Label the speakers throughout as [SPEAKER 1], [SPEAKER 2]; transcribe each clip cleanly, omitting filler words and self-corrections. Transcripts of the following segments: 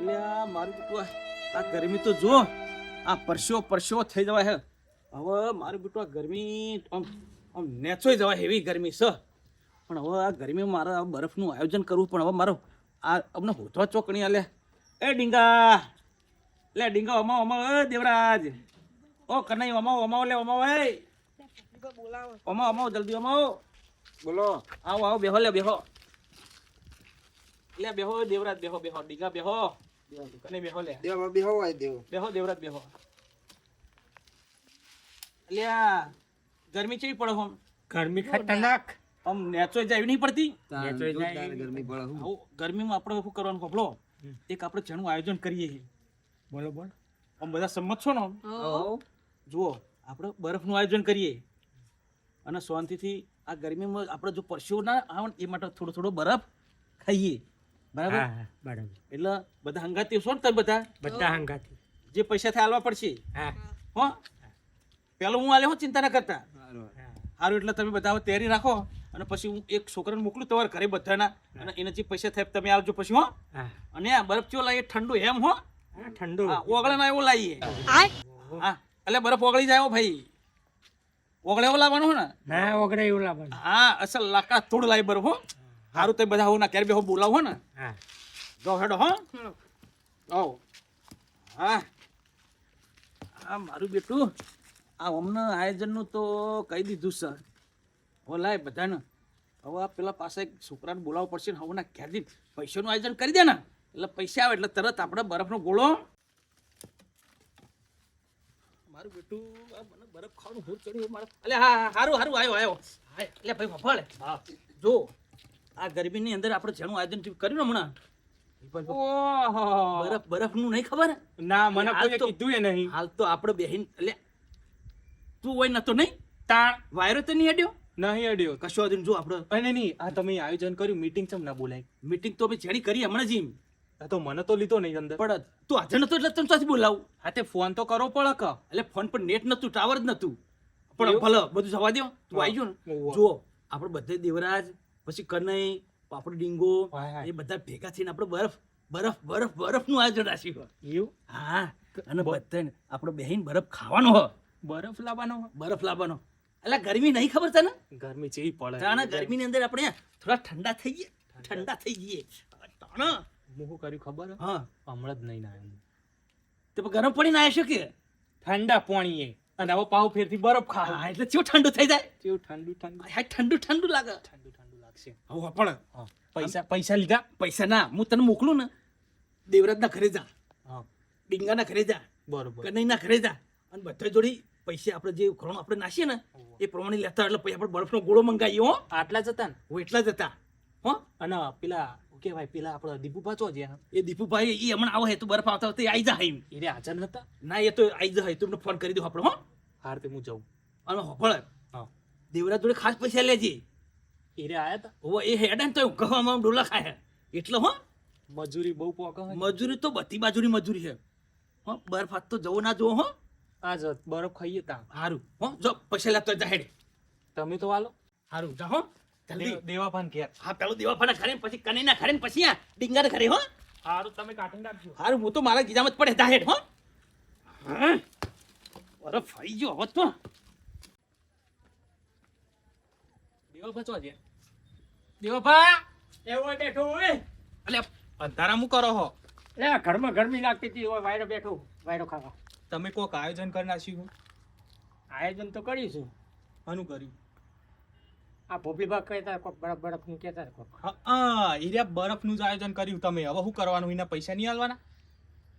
[SPEAKER 1] અલ્યા મારું બેટું આ ગરમી તો જો આ પરસ્યો થઈ જવાય હે. હવે મારું બેટું આ ગરમી આમ નેચોઈ જવાય એવી ગરમી છે. પણ હવે આ ગરમીમાં મારે આ બરફનું આયોજન કરવું. પણ હવે મારો આ અમને હોતો ચોકણી આલે એ ડીંગા લે ડીંગા અમાવ અમાવ એ દેવરાજ ઓ કનઈ અમાવ અમાવ લે અમાવ એ અમાવ અમાવ જલ્દી અમાવ. બોલો આવો આવો બેહો લે બેહો લે બેહો દેવરાજ બેહો બેહો ડીંગા બેહો કનઈ બેહો લે
[SPEAKER 2] દેવ બેહો આય દેવ
[SPEAKER 1] બેહો દેવરાજ બેહો. અલ્યા ગરમી કેવી પડે હમ
[SPEAKER 3] ગરમી ખતરનાક
[SPEAKER 1] આમ નેચોઈ જાય એવી નહીં પડતી.
[SPEAKER 2] ગરમી પડે હું
[SPEAKER 1] આવું ગરમીમાં આપણે શું કરવાનું ખબરો એક આપણે જેનું આયોજન કરીએ છીએ.
[SPEAKER 3] બરોબર
[SPEAKER 1] આમ બધા સંમત છો ને જુઓ આપણે બરફનું આયોજન કરીએ અને શાંતિથી આ ગરમીમાં આપણે જો પરસ્યો ના આવે ને એ માટે થોડો થોડો બરફ ખાઈએ બરાબર.
[SPEAKER 3] હા બરાબર
[SPEAKER 1] એટલે બધા હંગાતી છો ને તમે
[SPEAKER 3] બધા હંગાથી
[SPEAKER 1] જે પૈસા થાય હાલવા પડશે.
[SPEAKER 3] હા
[SPEAKER 1] હો પેલો હું આલે હો ચિંતા ના કરતા. સારું એટલે તમે બધા હવે તૈયારી રાખો અને પછી હું એક છોકરાને મોકલું તમારા ઘરે બધાના અને એના જે પૈસા થાય તમે આવજો પછી. હો
[SPEAKER 3] હા
[SPEAKER 1] અને આ બરફ ચો લાવીએ ઠંડુ એમ હો
[SPEAKER 3] ઠંડુ
[SPEAKER 1] ઓગળે ના એવું લાવીએ. હા એટલે બરફ ઓગળી જાય ભાઈ ઓગળે એવો લાવવાનો હો ને.
[SPEAKER 3] ના ઓગળે એવું લાવવાનું.
[SPEAKER 1] હા અસલ લાકડા થોડું લાવી બરફ હો. સારું તો બધા હો ના ક્યારે બે બોલાવો ને.
[SPEAKER 3] હા
[SPEAKER 1] જો હેડો હો આવો. હા આ મારું બેટું આ અમને આયોજનનું તો કહી દીધું સર. હવે લાય બધાને હવે આ પેલા પાસે એક છોકરાને બોલાવવો પડશે ને હવે ના ક્યારથી પૈસાનું આયોજન કરી દે ને એટલે પૈસા આવે એટલે તરત આપણે બરફનો ગોળો. મારું બેટું આ મને બરફ ખાવાનું ભૂખ ચડ્યું મારે. અલે હા હા હારું હારું આવ્યો હા એટલે ભાઈ ફફાળે હા જો આ ગરમીની અંદર આપણે જેનું આયોજન કર્યું ને હમણાં
[SPEAKER 3] ઓહો
[SPEAKER 1] બરફનું નહીં ખબર
[SPEAKER 3] ના મને
[SPEAKER 1] હાલ
[SPEAKER 3] કોઈ
[SPEAKER 1] તો-
[SPEAKER 3] કીધું એ નહીં.
[SPEAKER 1] હાલ તો આપણે બેહીન એટલે તું હોય નતો નહીં
[SPEAKER 3] તાણ
[SPEAKER 1] વાયરો તો નહીં અડ્યો
[SPEAKER 3] નહીં અડ્યો
[SPEAKER 1] કશો દિન જો આપણે
[SPEAKER 3] અને નહીં આ તમે આયોજન કર્યું મીટિંગ ચમ ના બોલાય
[SPEAKER 1] મીટિંગ તો અમે જેની કરી હમણાં જ એમ.
[SPEAKER 3] આ તો મને તો લીધો નહીં અંદર
[SPEAKER 1] પણ તું હાજર નતો એટલે તને ચોથી બોલાવું.
[SPEAKER 3] હા તે ફોન તો કરવો પડે કે
[SPEAKER 1] એટલે ફોન પર નેટ નતું ટાવર જ નતું. પણ
[SPEAKER 3] એવું?
[SPEAKER 1] ભલે બધું જવા દો તું
[SPEAKER 3] હા.
[SPEAKER 1] આવી ગયો ને
[SPEAKER 3] ઓહો.
[SPEAKER 1] જુઓ આપણે બધે દેવરાજ પછી કનઈ આપણો ડીંગો
[SPEAKER 3] હા, હા.
[SPEAKER 1] એ બધા ભેગા થઈને આપણે બરફનું આયોજન રાખ્યું.
[SPEAKER 3] એવું
[SPEAKER 1] હા અને બધાને આપણે બેહીને બરફ ખાવાનો હો
[SPEAKER 3] બરફ લાવવાનો
[SPEAKER 1] બરફ લાવવાનો. એટલે ગરમી નહીં ખબર તને
[SPEAKER 3] ગરમી જેવી પડે
[SPEAKER 1] તાણા ગરમીની અંદર આપણે થોડા ઠંડા થઈ જઈએ તાણા.
[SPEAKER 3] હું શું કર્યું ખબર હે?
[SPEAKER 1] હા
[SPEAKER 3] હમણાં જ નહીં નાયો
[SPEAKER 1] તો પછી ગરમ પડીને આવી શકે.
[SPEAKER 3] ઠંડા પાણીએ અને હવે પાવ ફેરથી બરફ ખાવ
[SPEAKER 1] હા એટલે કેવું ઠંડુ થઈ જાય.
[SPEAKER 3] કેવું ઠંડુ ઠંડુ
[SPEAKER 1] હા ઠંડુ લાગે.
[SPEAKER 3] ઠંડુ લાગશે
[SPEAKER 1] હવે પણ
[SPEAKER 3] હા પૈસા લીધા
[SPEAKER 1] પૈસા ના હું તને મોકલું ને દેવરાજના ઘરે જા
[SPEAKER 3] હા
[SPEAKER 1] ડીંગાના ઘરે જા
[SPEAKER 3] બરોબર
[SPEAKER 1] કનઈના ઘરે જા અને બધા જોડી પૈસા આપણે જે ઘણો આપણે નાખીએ ને એ પ્રમાણે લેતા એટલે પછી આપણે બરફનો ગોળો મંગાવીએ. હો
[SPEAKER 3] આટલા જતા ને
[SPEAKER 1] હું એટલા જ હતા. હો
[SPEAKER 3] અને પેલા શું કહેવાય પેલા આપણા દીપુ પાછો જ્યાં
[SPEAKER 1] એ દીપુભાઈ એ હમણાં આવે તો બરફ આવતા આવતા આવી જાય એમ.
[SPEAKER 3] એ હાજર નતા
[SPEAKER 1] ના એ તો આવી જાય તમને ફોન કરી દઉં આપણે. હો
[SPEAKER 3] હાર તે હું જઉં
[SPEAKER 1] અને હોભળ
[SPEAKER 3] હા
[SPEAKER 1] દેવરાજ જોડે ખાસ પૈસા લેજે.
[SPEAKER 3] એ રે આયા તા
[SPEAKER 1] હવે એ હેડે ને તો ગવામાં ડોલા ખાય એટલે. હો
[SPEAKER 3] મજૂરી બહુ પોકા હોય
[SPEAKER 1] મજૂરી તો બધી બાજુની મજૂરી છે. હો બરફ હાથ તો જવો ના જવો. હો
[SPEAKER 3] આ જ બરફ ખાઈએ તા
[SPEAKER 1] સારું હો જો પૈસા લેતો જા હેડ.
[SPEAKER 3] તમે તો હાલો
[SPEAKER 1] સારું જા હો જલ્દી.
[SPEAKER 3] દેવાભાન ઘેર
[SPEAKER 1] હા પેલો દેવાફાના ઘરે ને પછી કનઈના ઘરે ને પછી આ ડીંગાના ઘરે. હો
[SPEAKER 3] હારું તમે કાઢી નાખજો
[SPEAKER 1] સારું હું તો મારા ગીજામાં જ પડે જા હેડ. હો હા બરફ ફરી ગયો હવે તો.
[SPEAKER 3] દેવાભા ચો જ્યાં દેવાભા એવો બેઠો હોય
[SPEAKER 1] એટલે
[SPEAKER 3] અંધારા હું કરો હો
[SPEAKER 2] લે ઘરમાં ગરમી લાગતી હતી ઓય વાયરો બેઠો વાયરો ખાવા
[SPEAKER 3] તમે કોક આયોજન કરી નાખ્યું
[SPEAKER 2] આયોજન તો કરીશું.
[SPEAKER 3] આનું કર્યું
[SPEAKER 2] આ ભોપલીબા કહેતા કોક બરફ નું કહેતા કોક
[SPEAKER 3] હા એરિયા બરફનું જ આયોજન કર્યું તમે હવે શું કરવાનું એના પૈસા નહીં આલવાના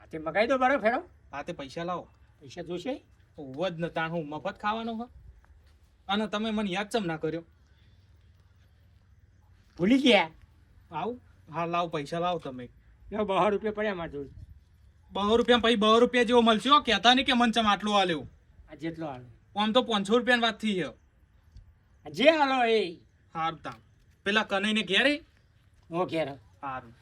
[SPEAKER 2] આ તે મગાઈ દો બરફ હેડો
[SPEAKER 3] આ તે પૈસા લાવો
[SPEAKER 2] પૈસા જોશે.
[SPEAKER 3] વધ ન તાણ હું મફત ખાવાનો હો અને તમે મને યાદ ચમ ના કર્યો
[SPEAKER 2] ભૂલી ગયા
[SPEAKER 3] આવું હા લાવો પૈસા લાવો તમે
[SPEAKER 2] લો 200 રૂપિયા પડ્યા માર જોડે.
[SPEAKER 3] 200 રૂપિયા પછી 200 રૂપિયા જેવો મળશે હો. કહેતા નહીં કે મન ચમ આટલું આલ્યો
[SPEAKER 2] આ જેટલો હાલો
[SPEAKER 3] આમ તો 500 રૂપિયાની વાત થઈ છે
[SPEAKER 2] આ જે હાલો એ
[SPEAKER 3] હારું તા પેલા કનઈને ઘેરે
[SPEAKER 2] ઓ ઘેર
[SPEAKER 3] હારું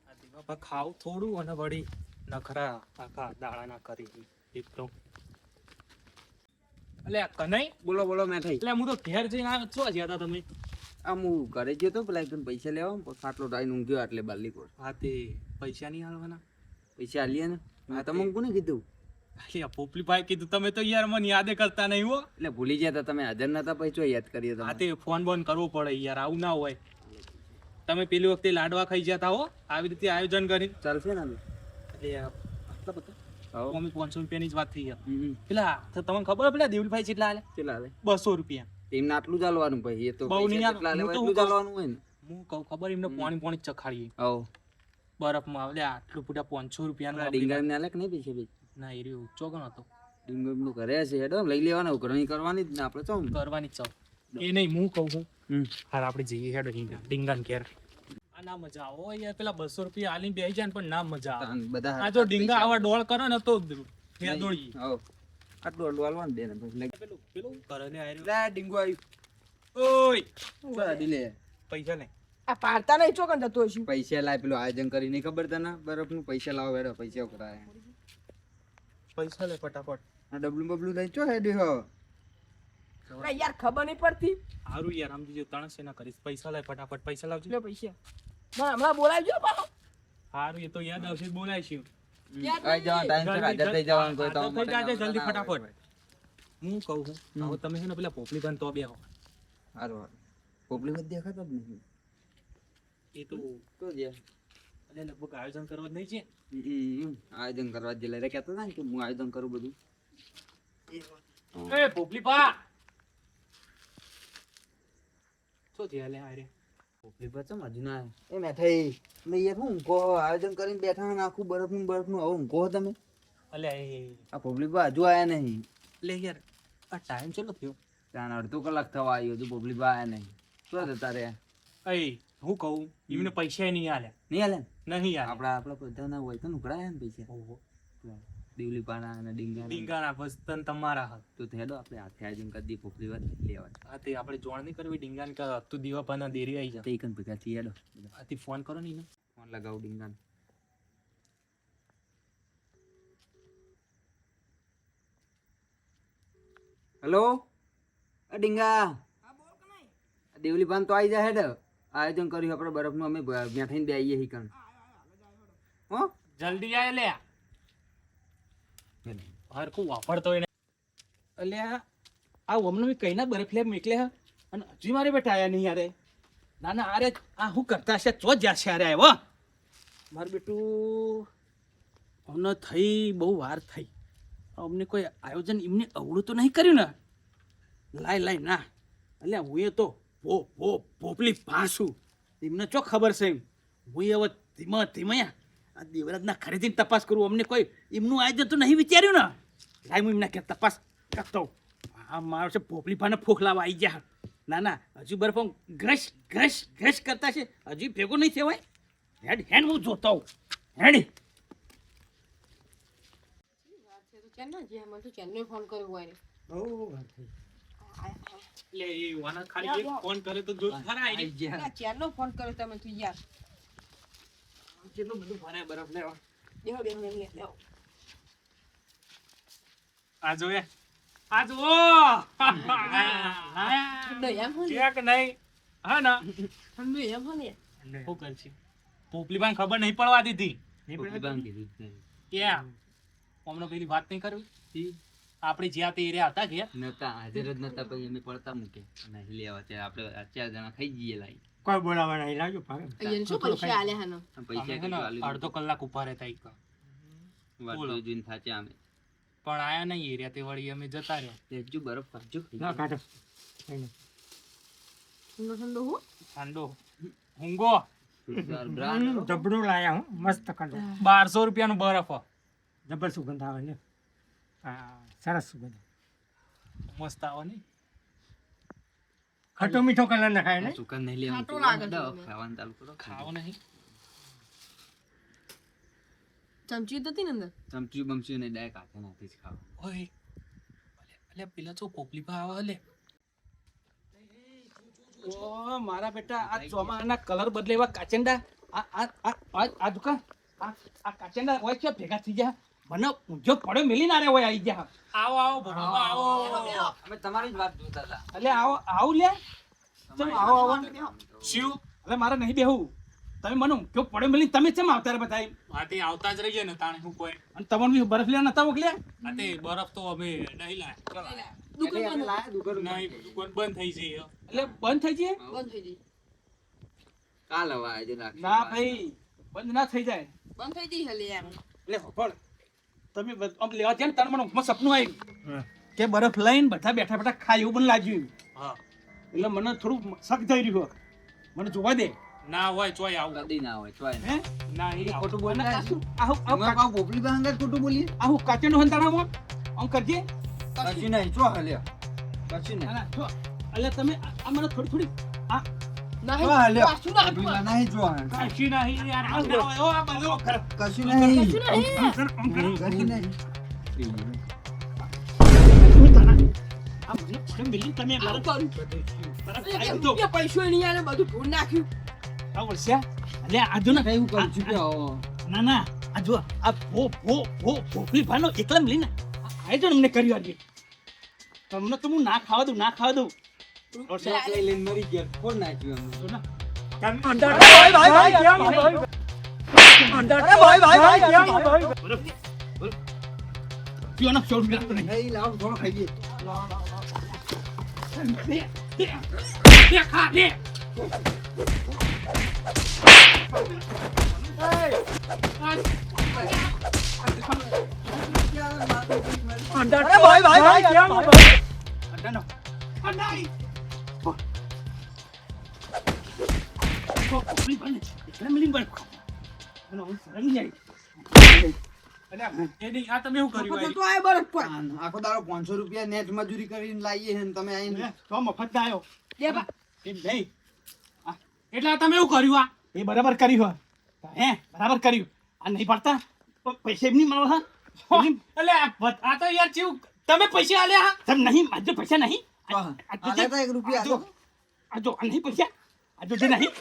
[SPEAKER 3] આ દીવા ખાવ થોડું અને વળી નખરા આખા દાડા ના કરી એક તો એટલે કનઈ
[SPEAKER 2] બોલો બોલો મેં થઈ
[SPEAKER 3] એટલે હું તો ઘેર જઈને આવ્યો છો જ્યાં હતા તમે
[SPEAKER 4] આ હું ઘરે ગયો તો પેલા એકદમ પૈસા લેવા ખાટલો ટાઈન ઊંઘ્યો એટલે બાલી કોર
[SPEAKER 3] હા તે પૈસા નહીં આલવાના
[SPEAKER 4] પૈસા આલીએ ને હા તમે કોને કીધું
[SPEAKER 3] અલ્યા પોપલીભાઈ કીધું તમે તો યાર મને યાદ કરતા નહીં હો
[SPEAKER 4] એટલે ભૂલી ગયા તા તમે હાજર નતા પૈસો યાદ કરીએ
[SPEAKER 3] હા
[SPEAKER 4] તમે
[SPEAKER 3] તે ફોન બોન કરવો પડે યાર આવું ના હોય તમે પેલી વખતે લાડવા ખાઈ જતા હો આવી રીતે આયોજન કરી
[SPEAKER 4] ચાલશે ને
[SPEAKER 3] એટલે આટલા બધા
[SPEAKER 4] હવ
[SPEAKER 3] અમે 500 રૂપિયાની જ વાત થઈ યાર
[SPEAKER 4] હમ
[SPEAKER 3] પેલા તો તમને ખબર પેલા દેવલભાઈ કેટલા આલે
[SPEAKER 4] કેટલા લે
[SPEAKER 3] 200 રૂપિયા
[SPEAKER 4] એમને આટલું ચાલવાનું ભાઈ એ તો
[SPEAKER 3] બહુ નહીં
[SPEAKER 4] પૈસા
[SPEAKER 3] યાર,
[SPEAKER 4] જેટલા
[SPEAKER 3] હું
[SPEAKER 4] લેવા
[SPEAKER 3] તો
[SPEAKER 4] એટલું ચાલવાનું હોય ને
[SPEAKER 3] હું કહું ખબર એમને પાણી ચખાડીએ
[SPEAKER 4] હવ
[SPEAKER 3] બરફમાં એટલે આટલું પૂરા 500 રૂપિયાનું
[SPEAKER 4] ડીંગા ને આલે કે નહીં પૈસા ભાઈ
[SPEAKER 3] ના એ રહ્યો ઊંચો ગણ હતો
[SPEAKER 4] ડીંગો એમનું ઘરે હશે હેડો લઈ લેવાના ઘણી કરવાની જ ને આપણે ચો
[SPEAKER 3] કરવાની ચાવ એ નહીં હું કહું છું
[SPEAKER 4] હમ
[SPEAKER 3] હાર આપણે જઈએ હેડો ડીંગા ને ઘેર આ ના મજા આવે યાર પેલા 200 રૂપિયા આલીને બેસી જાય ને પણ ના મજા આવે
[SPEAKER 4] બધા
[SPEAKER 3] આ જો ડીંગા આવા ડોળ કરે ને તો ફેર દોડીએ
[SPEAKER 4] હવ આટલું અડલું હાલવાનું દે ને પછી
[SPEAKER 3] પેલું પેલું કરે ને આયરો
[SPEAKER 4] લે ડીંગો આવ્યું
[SPEAKER 3] ઓય
[SPEAKER 4] બરા ડીલે
[SPEAKER 3] પૈસા નહીં
[SPEAKER 2] આ પાડતા નહીં ચોકન જતો હશે
[SPEAKER 4] પૈસા લાય પેલું આયોજન કરી નહીં ખબર તને બરફનું પૈસા લાવો હેડો પૈસા કરાય
[SPEAKER 3] પૈસા લે ફટાફટ
[SPEAKER 4] આ ડબલું બબલું લઈ ચો હેડી હો
[SPEAKER 2] ના યાર ખબર નહીં પડતી
[SPEAKER 3] હારું યાર આમ જો તણસે ના કરીશ પૈસા લે ફટાફટ પૈસા લાવજો
[SPEAKER 2] લે પૈસા મને હમણાં બોલાવજો પાછો
[SPEAKER 3] હારું એ તો યાદ આવશે બોલાઈશું
[SPEAKER 4] આઈ જવાનું ટાઈમ છે હાજર થઈ જવાનું કોઈ તો
[SPEAKER 3] થઈ જાજે જલ્દી ફટાફટ હું કહું છું હવે તમે છે ને પેલા પોપલી બન તો બેહો
[SPEAKER 4] હારું પોપલી મત દેખાતો જ નહીં
[SPEAKER 3] એ તો
[SPEAKER 4] તો જે
[SPEAKER 3] એટલે લગભગ આયોજન કરવા જ નહીં છે
[SPEAKER 4] આયોજન કરવા જે લઈ કહેતો હતા ને કે હું આયોજન કરું બધું
[SPEAKER 3] એ પોપલી પા શું થયા લે આરે
[SPEAKER 4] પોપલી પર ચમ હજુ ના એ મેઠાઈ મેં યાર હું ઊંઘો આયોજન કરીને બેઠા ને આખું બરફનું હવે ઊંઘો તમે
[SPEAKER 3] અલે
[SPEAKER 4] આ પોપલી પર હજુ આયા નહીં
[SPEAKER 3] લે યાર આ ટાઈમ ચેટલો થયો
[SPEAKER 4] ત્યાં અડધો કલાક થવા આવ્યો હજુ પોપલી પર આયા નહીં શું જતા રે
[SPEAKER 3] એ હું કહું એમને પૈસા નહીં આલ્યા
[SPEAKER 4] નહીં હાલે
[SPEAKER 3] નહીં યાર
[SPEAKER 4] આપણા બધાના હોય તો નુકડાયા ને પૈસા દેવલી પાના અને ડીંગા
[SPEAKER 3] ડીંગાના વસ્તન તમારા હાથ
[SPEAKER 4] તો હેડો આપણે હાથે આયોજન કરી દઈએ પોપલી પર લેવા
[SPEAKER 3] આ તે આપણે જોણ નહીં કરવી ડીંગાને કે તું દીવા પાના દેરી આવી જા
[SPEAKER 4] તે એકન ભેગા થી હેડો
[SPEAKER 3] આથી ફોન કરો ને એને
[SPEAKER 4] ફોન લગાવ ડીંગાને હેલો આ ડીંગા દેવલી પાન તો આવી જાય હેડ આયોજન કર્યું આપણે બરફનું અમે બેઠાઈને બે આવીએ હિકણ હો
[SPEAKER 3] જલ્દી આય લે હરખું વાપરતો એને
[SPEAKER 1] અલ્યા આ ઓમનો મેં કઈના બરફ લે મેકલે હ અને હજી મારે બેટા આયા નહીં યારે ના ના અરે આ હું કરતા છે ચો જ્યાં છે અરે આવ્યો મારું બેટું અમને થઈ બહુ વાર થઈ અમને કોઈ આયોજન એમને અવળું તો નહીં કર્યું ને લાય ના અલ્યા હું એ તો પોપલી પાછું એમને ચો ખબર છે એમ હું હવે ધીમે આ દેવરાજના ખરીદીને તપાસ કરું અમને કોઈ એમનું આયોજન તો નહીં વિચાર્યું ને લાય હું એમના કે તપાસ કરતો આ મારો છે પોપલી પાને ફોખલાવા આવી ગયા ના હજુ બરફ ઘસ કરતા છે હજી ભેગો નહીં થવાય હેડ હું જોતો હેડ
[SPEAKER 2] ફોન કર્યો હોય
[SPEAKER 3] લે એ વાના ખાલી એક ફોન કરે તો જો ખરા આઈ
[SPEAKER 2] ચેનનો ફોન કર્યો તમે તું યાર
[SPEAKER 3] કેટલું બધું ભરાય બરફ લેવા
[SPEAKER 2] દેહો દેહો
[SPEAKER 3] આ જો આ જો
[SPEAKER 2] એમ હો
[SPEAKER 3] ચેક નહીં હા ના
[SPEAKER 2] ઠંડુ એમ હો ને
[SPEAKER 3] શું કરશે પોપલી બાન ખબર નહીં પડવા દીધી
[SPEAKER 4] પોપલી પાન કીધું
[SPEAKER 3] ક્યાં અમને પેલી વાત નહીં કરવી આપણે જ્યાં તે એરિયા હતા કે
[SPEAKER 4] નતા હાજર જ નતા પછી અમે પડતા મૂકે નહીં લેવા ત્યારે આપણે 4 જણા ખાઈ જઈએ લાઈ
[SPEAKER 2] કોઈ બોલાવાના નહીં લાગ્યો ભાગે અહીંયા શું પૈસા આલે હનો
[SPEAKER 4] પૈસા
[SPEAKER 3] અમે
[SPEAKER 4] કેટલું આલ્યું?
[SPEAKER 3] અડધો કલાક ઉભા રહેતા એક
[SPEAKER 4] વાત
[SPEAKER 3] બોલો.
[SPEAKER 4] જોઈને થાચ્યા અમે
[SPEAKER 3] પણ આયા નહીં એરિયા તે વળી અમે જતા રહ્યા
[SPEAKER 4] તે હજુ બરફ કાઢજો
[SPEAKER 2] ના કાઢો ઠંડો ઠંડો હું
[SPEAKER 3] ઠંડો હુંગો
[SPEAKER 2] જબરો લાયા હું મસ્ત કાઢો
[SPEAKER 3] 1200 રૂપિયાનું બરફ
[SPEAKER 2] જબર સુગંધ આવે ને સરસ સુગંધ
[SPEAKER 3] મસ્ત આવે ને
[SPEAKER 2] ખટો મીઠો કલર ના ખાય ને
[SPEAKER 4] સુકન નહીં લેવાનું
[SPEAKER 2] ખાટું લાગે છે
[SPEAKER 4] દો, ખાવાનું ચાલુ કરો
[SPEAKER 3] ખાવો નહીં
[SPEAKER 2] ચમચી તો હતી ને અંદર
[SPEAKER 4] ચમચી બમચી ને ડાયરેક્ટ હાથે નાથી જ ખાવ
[SPEAKER 3] ઓય અલે પેલા જો પોપલી ભા આવે લે
[SPEAKER 1] ઓ મારા બેટા આ ચોમાના કલર બદલે એવા કાચંડા આ દુકાન આ કાચંડા હોય છે ભેગા થઈ ગયા મને ઊંઝો પડ્યો મિલી ના રે હોય આવી ગયા
[SPEAKER 3] આવો આવો ભગવા આવો
[SPEAKER 4] અમે તમારી જ વાત જોતા હતા
[SPEAKER 1] એટલે આવો લે ચમ આવો આવો
[SPEAKER 3] શિવ
[SPEAKER 1] હવે મારે નહીં બેહવું તમે મને કયો પડે મળી તમે ચમ આવતા રે બધા
[SPEAKER 3] આથી આવતા જ રહીએ ને તાણે હું કોઈ
[SPEAKER 1] અને તમને બી બરફ લેવા નતા મોકલ્યા
[SPEAKER 3] આતે બરફ તો અમે નહીં લાય
[SPEAKER 4] દુકાન લાયા દુકાન
[SPEAKER 3] નહીં દુકાન બંધ થઈ છે
[SPEAKER 1] એટલે બંધ થઈ જાય
[SPEAKER 5] બંધ થઈ ગઈ
[SPEAKER 4] કાલ હવે આજે રાખી
[SPEAKER 1] ના ભાઈ બંધ ના થઈ જાય
[SPEAKER 5] બંધ થઈ ગઈ હલી એમ
[SPEAKER 1] એટલે હોભળ તમે આમ લેવા ત્યાં તાર મને ઊંઘમાં સપનું આવ્યું કે બરફ લઈને બધા બેઠા બેઠા ખાય એવું મને લાગ્યું
[SPEAKER 3] હા
[SPEAKER 1] એટલે મને થોડું શક થઈ રહ્યું મને જોવા દે
[SPEAKER 3] ના હોય ચોય આવું
[SPEAKER 4] કદી ના હોય ચોય
[SPEAKER 1] હે
[SPEAKER 3] ના એ
[SPEAKER 4] ખોટું બોલે
[SPEAKER 1] આહુ
[SPEAKER 4] એમાં કાં પોપલી બા હંગાત ખોટું બોલીએ
[SPEAKER 1] આહુ કાચેનું હંતાણામાં આમ કરજે
[SPEAKER 4] કશું નહીં ચો હાલ્યો કશું નહીં
[SPEAKER 1] ના જો એટલે તમે આ મને થોડી આ
[SPEAKER 5] નહીં
[SPEAKER 4] ચો હાલ્યો
[SPEAKER 5] પાછું ના
[SPEAKER 4] પોપલી બા નહીં ચો હાલ્યો.
[SPEAKER 3] કાશી નહીં યાર આ ના હોય ઓ આ બધો
[SPEAKER 4] કશું નહીં
[SPEAKER 5] કશું નહીં
[SPEAKER 4] કશું નહીં
[SPEAKER 1] આ મને ફોન મિલી તમે
[SPEAKER 5] આવું
[SPEAKER 1] બરફ
[SPEAKER 5] કર્યું
[SPEAKER 1] ખાઈ તો
[SPEAKER 5] કે પૈસો નહીં આને બધું ઢૂંઢ નાખ્યું
[SPEAKER 1] આ વર્ષા એટલે આ જો ને
[SPEAKER 4] એવું કરું છું કે
[SPEAKER 1] ના ના આ જો આ ભોપલી ભાનો એકલા મિલી ને આ જો ને અમને કર્યું આજે તમને તો હું ના ખાવા દઉં
[SPEAKER 4] શાક લઈ લઈને મરી ગયા કોણ નાખ્યું એમ
[SPEAKER 1] જો ના પીઓ ના છોડ મિલા તો નહીં
[SPEAKER 4] નહીં લાવ થોડો ખાઈએ
[SPEAKER 1] દે ખા દે અડાનો અડાઈ ભોપલી ભાને એકલા મિલી બરફ ખાવા અને હું શરમ નહીં આવી
[SPEAKER 3] એ નહીં આ તમે શું કર્યું
[SPEAKER 5] તો આ બરફ પર
[SPEAKER 4] આખો દાડો 500 રૂપિયા નેટ મજૂરી કરીને લાવીએ છે ને તમે આઈને
[SPEAKER 1] તો મફત ના આવ્યો
[SPEAKER 5] દે બા
[SPEAKER 1] એમ નહીં
[SPEAKER 3] એટલે આ તમે શું કર્યું આ
[SPEAKER 1] એ બરાબર કર્યું હે બરાબર કર્યું આ નહીં પડતા પૈસા એમ નહીં મળે હા
[SPEAKER 3] એટલે આ તો યાર ચેવું તમે પૈસા આલ્યા હા
[SPEAKER 1] તમે નહીં આજો પૈસા નહીં
[SPEAKER 4] આલે તો 1 રૂપિયા
[SPEAKER 1] આજો આ નહીં પૈસા આજો જે નહીં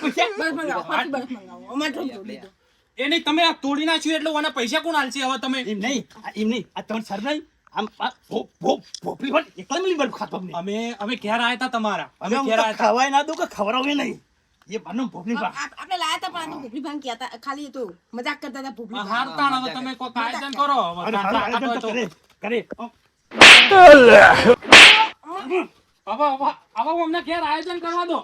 [SPEAKER 1] પૈસા
[SPEAKER 5] બસ મંગાવો પાછું બરફ મંગાવો અમાર તો લીધો
[SPEAKER 3] એ નહીં તમે આ તોડી નાખ્યું એટલે ઓના પૈસા કોણ આલશે હવે તમે
[SPEAKER 1] એમ નહીં આ તમને સર નહીં આમ ભોપલી ભાઈ એકલા મિલી બરફ ખાતો અમને
[SPEAKER 3] અમે ઘેર આયા હતા તમારા અમે
[SPEAKER 1] અમે
[SPEAKER 3] ઘેર આયા હતા
[SPEAKER 1] ખવાય ના દો કે ખવડાવે નહીં એ બારનો ભોપલી ભા
[SPEAKER 5] આપણે લાયા હતા પણ આ ભૂપલી ભાંગ કહેતા ખાલી તો મજાક કરતા હતા ભૂપલી ભાંગ.
[SPEAKER 3] હારતા હવે તમે કોઈ આયોજન કરો હવે
[SPEAKER 1] અરે
[SPEAKER 3] તાતા
[SPEAKER 1] હારા
[SPEAKER 3] હોય
[SPEAKER 1] આયોજન તો
[SPEAKER 3] તો.
[SPEAKER 1] કરે
[SPEAKER 3] હવે અમને ઘેર આયોજન કરવા દો